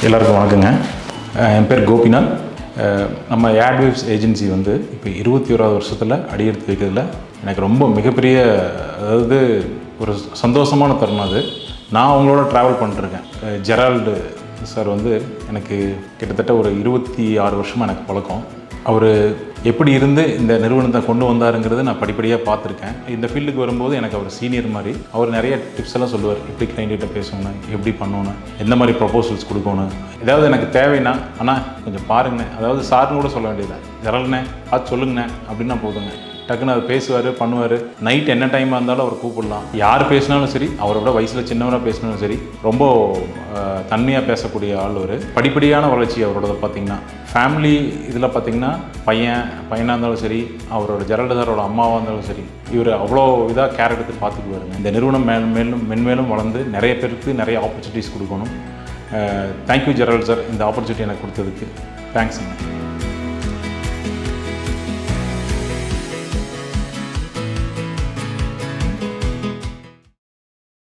எல்லாருக்கும் வணக்கங்க. என் பேர் கோபிநாத். நம்ம ஆட்வேவ்ஸ் ஏஜென்சி வந்து இப்போ 21வது வருஷத்தில் அடியெடுத்து வைக்கிறதுல எனக்கு ரொம்ப மிகப்பெரிய அதாவது ஒரு சந்தோஷமான தருணம் அது. நான் அவங்களோட ட்ராவல் பண்ணிட்டுருக்கேன். ஜெரால்டு சார் வந்து எனக்கு கிட்டத்தட்ட ஒரு 26 வருஷமாக எனக்கு பழக்கம். அவர் எப்படி இருந்து இந்த நிறுவனத்தை கொண்டு வந்தாருங்கிறது நான் படிப்படியாக பார்த்துருக்கேன். இந்த ஃபீல்டுக்கு வரும்போது எனக்கு அவர் சீனியர் மாதிரி. அவர் நிறைய டிப்ஸ் எல்லாம் சொல்லுவார். எப்படி கிளைண்ட்டிட்ட பேசணும், எப்படி பண்ணணும், எந்த மாதிரி ப்ரொபோசல்ஸ் கொடுக்கணும், ஏதாவது எனக்கு தேவைன்னா ஆனால் கொஞ்சம் பாருங்கண்ணே, அதாவது சார்னு கூட சொல்ல வேண்டியது, ஜெரால்டுண்ணே பார்த்து சொல்லுங்கண்ணே அப்படின்னா போதுங்க. டக்குன்னு அவர் பேசுவார், பண்ணுவார். நைட் என்ன டைமாக இருந்தாலும் அவர் கூப்பிடலாம். யார் பேசினாலும் சரி, அவரோட வயசில் சின்னவராக பேசினாலும் சரி, ரொம்ப தன்மையாக பேசக்கூடிய ஆள். ஒரு படிப்படியான வளர்ச்சி அவரோட பார்த்திங்கன்னா ஃபேமிலி இதில் பார்த்திங்கன்னா பையனாக இருந்தாலும் சரி, அவரோட ஜெரால்டு சாரோட அம்மாவாக இருந்தாலும் சரி, இவர் அவ்வளோ இதாக கேர் எடுத்து பார்த்துக்குவாருங்க. இந்த நிறுவனம் மென்மேலும் வளர்ந்து நிறைய பேருக்கு நிறைய ஆப்பர்ச்சுனிட்டிஸ் கொடுக்கணும். தேங்க்யூ ஜெரால்டு சார், இந்த ஆப்பர்ச்சுனிட்டி எனக்கு கொடுத்ததுக்கு தேங்க்ஸுங்க.